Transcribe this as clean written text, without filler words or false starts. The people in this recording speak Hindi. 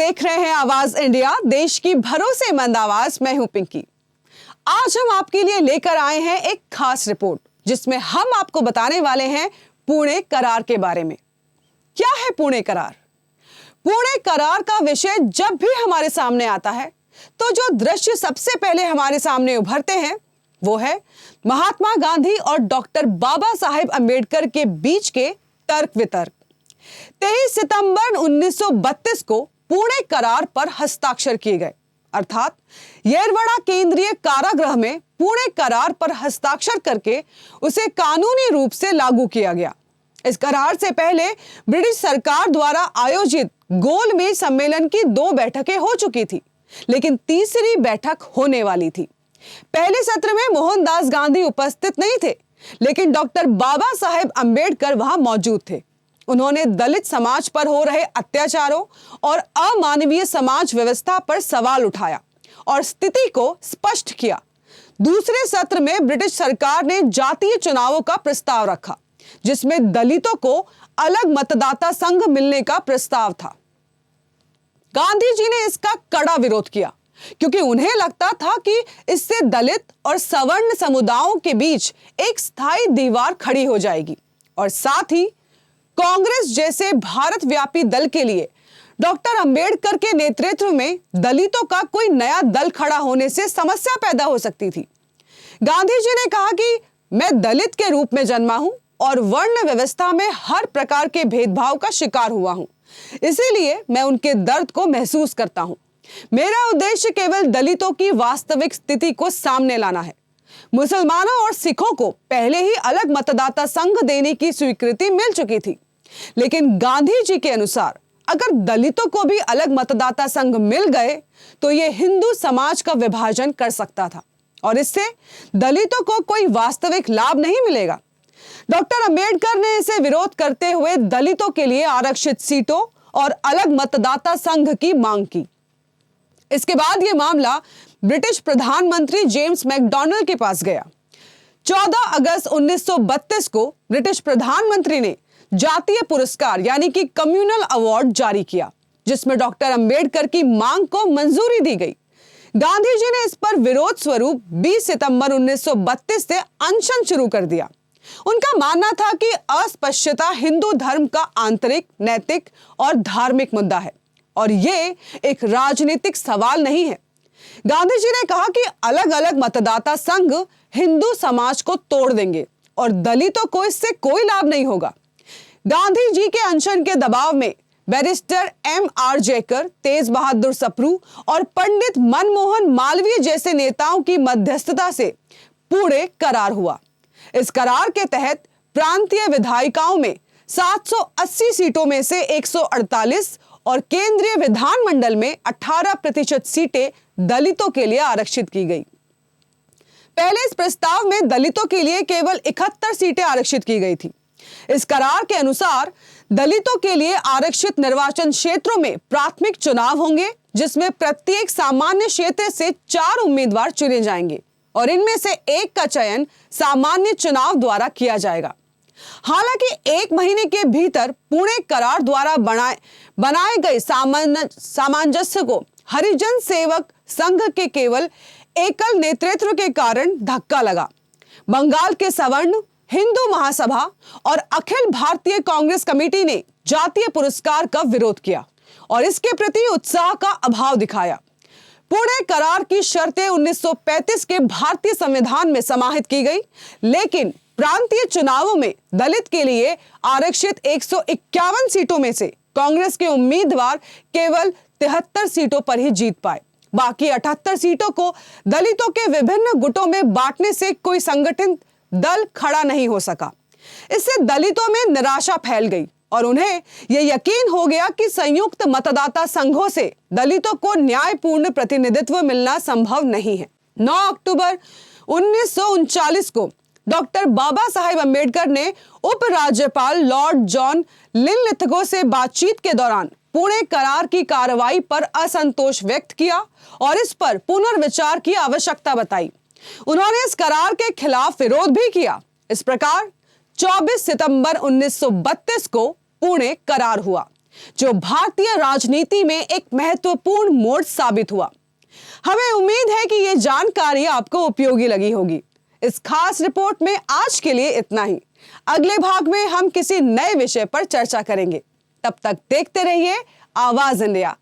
देख रहे हैं आवाज इंडिया, देश की भरोसेमंद आवाज। मैं हूं पिंकी। आज हम आपके लिए लेकर आए हैं एक खास रिपोर्ट जिसमें हम आपको बताने वाले हैं पुणे करार के बारे में। क्या है पुणे करार? पुणे करार का विषय जब भी हमारे सामने आता है तो जो दृश्य सबसे पहले हमारे सामने उभरते हैं वो है महात्मा गांधी और डॉक्टर बाबा साहेब अंबेडकर के बीच के तर्क वितर्क। 23 सितंबर 1932 को पुणे करार पर हस्ताक्षर किए गए, अर्थात येरवड़ा केंद्रीय कारागृह में पुणे करार पर हस्ताक्षर करके उसे कानूनी रूप से लागू किया गया। इस करार से पहले ब्रिटिश सरकार द्वारा आयोजित गोलमेज सम्मेलन की 2 बैठकें हो चुकी थी, लेकिन तीसरी बैठक होने वाली थी। पहले सत्र में मोहनदास गांधी उपस्थित नहीं थे, लेकिन डॉक्टर बाबा साहेब अंबेडकर वहां मौजूद थे। उन्होंने दलित समाज पर हो रहे अत्याचारों और अमानवीय समाज व्यवस्था पर सवाल उठाया और स्थिति को स्पष्ट किया। दूसरे सत्र में ब्रिटिश सरकार ने जातीय चुनावों का प्रस्ताव रखा, जिसमें दलितों को अलग मतदाता संघ मिलने का प्रस्ताव था। गांधी जी ने इसका कड़ा विरोध किया, क्योंकि उन्हें लगता था कि इससे दलित और सवर्ण समुदायों के बीच एक स्थायी दीवार खड़ी हो जाएगी और साथ ही कांग्रेस जैसे भारत व्यापी दल के लिए डॉक्टर अंबेडकर के नेतृत्व में दलितों का कोई नया दल खड़ा होने से समस्या पैदा हो सकती थी। गांधी जी ने कहा कि मैं दलित के रूप में जन्मा हूं और वर्ण व्यवस्था में हर प्रकार के भेदभाव का शिकार हुआ हूं, इसीलिए मैं उनके दर्द को महसूस करता हूं। मेरा उद्देश्य केवल दलितों की वास्तविक स्थिति को सामने लाना है। मुसलमानों और सिखों को पहले ही अलग मतदाता संघ देने की स्वीकृति मिल चुकी थी, लेकिन गांधी जी के अनुसार अगर दलितों को भी अलग मतदाता संघ मिल गए तो यह हिंदू समाज का विभाजन कर सकता था और इससे दलितों को कोई वास्तविक लाभ नहीं मिलेगा। डॉक्टर अंबेडकर ने इसे विरोध करते हुए दलितों के लिए आरक्षित सीटों और अलग मतदाता संघ की मांग की। इसके बाद यह मामला ब्रिटिश प्रधानमंत्री जेम्स मैकडॉनल्ड के पास गया। 14 अगस्त 1932 को ब्रिटिश प्रधानमंत्री ने जातीय पुरस्कार यानी कि कम्युनल अवार्ड जारी किया, जिसमें डॉक्टर अंबेडकर की मांग को मंजूरी दी गई। गांधी जी ने इस पर विरोध स्वरूप 20 सितंबर 1932 से अनशन शुरू कर दिया। उनका मानना था कि अस्पृश्यता हिंदू धर्म का आंतरिक, नैतिक और धार्मिक मुद्दा है और ये एक राजनीतिक सवाल नहीं है। गांधी जी ने कहा कि अलग अलग मतदाता संघ हिंदू समाज को तोड़ देंगे और दलितों को इससे कोई लाभ नहीं होगा। गांधी जी के अनशन के दबाव में बैरिस्टर M.R. जयकर, तेज बहादुर सप्रू और पंडित मनमोहन मालवीय जैसे नेताओं की मध्यस्थता से पुणे करार हुआ। इस करार के तहत प्रांतीय विधायिकाओं में 780 सीटों में से 148 और केंद्रीय विधानमंडल में 18% सीटें दलितों के लिए आरक्षित की गई। पहले इस प्रस्ताव में दलितों के लिए केवल 71 सीटें आरक्षित की गई थी। इस करार के अनुसार दलितों के लिए आरक्षित निर्वाचन क्षेत्रों में प्राथमिक चुनाव होंगे, जिसमें प्रत्येक सामान्य क्षेत्र से 4 उम्मीदवार चुने जाएंगे और इनमें से एक का चयन सामान्य चुनाव द्वारा किया जाएगा। हालांकि 1 महीने के भीतर पुणे करार द्वारा बनाए गए सामंजस्य को हरिजन सेवक संघ के केवल एकल नेतृत्व के कारण धक्का लगा। बंगाल के सवर्ण, हिंदू महासभा और अखिल भारतीय कांग्रेस कमेटी ने जातीय पुरस्कार का विरोध किया और इसके प्रति उत्साह का अभाव दिखाया। पुणे करार की शर्तें 1935 के भारतीय संविधान में समाहित की गई, लेकिन प्रांतीय चुनावों में दलित के लिए आरक्षित 151 सीटों में से कांग्रेस के उम्मीदवार केवल 73 सीटों पर ही जीत पाए। बाकी 78 सीटों को दलितों के विभिन्न गुटों में बांटने से कोई संगठित दल खड़ा नहीं हो सका। इससे दलितों में निराशा फैल गई और उन्हें यह यकीन हो गया कि संयुक्त मतदाता संघों से दलितों को न्यायपूर्ण प्रतिनिधित्व मिलना संभव नहीं है। 9 अक्टूबर 1939 को डॉक्टर बाबा साहेब अंबेडकर ने उपराज्यपाल लॉर्ड जॉन लिनलिथगो से बातचीत के दौरान पुणे करार की कार्रवाई पर असंतोष व्यक्त किया और इस पर पुनर्विचार की आवश्यकता बताई। उन्होंने इस करार के खिलाफ विरोध भी किया। इस प्रकार 24 सितंबर 1932 को पुणे करार हुआ। जो भारतीय राजनीति में एक महत्वपूर्ण मोड़ साबित हुआ। हमें उम्मीद है कि यह जानकारी आपको उपयोगी लगी होगी। इस खास रिपोर्ट में आज के लिए इतना ही। अगले भाग में हम किसी नए विषय पर चर्चा करेंगे। तब तक देखते रहिए आवाज इंडिया।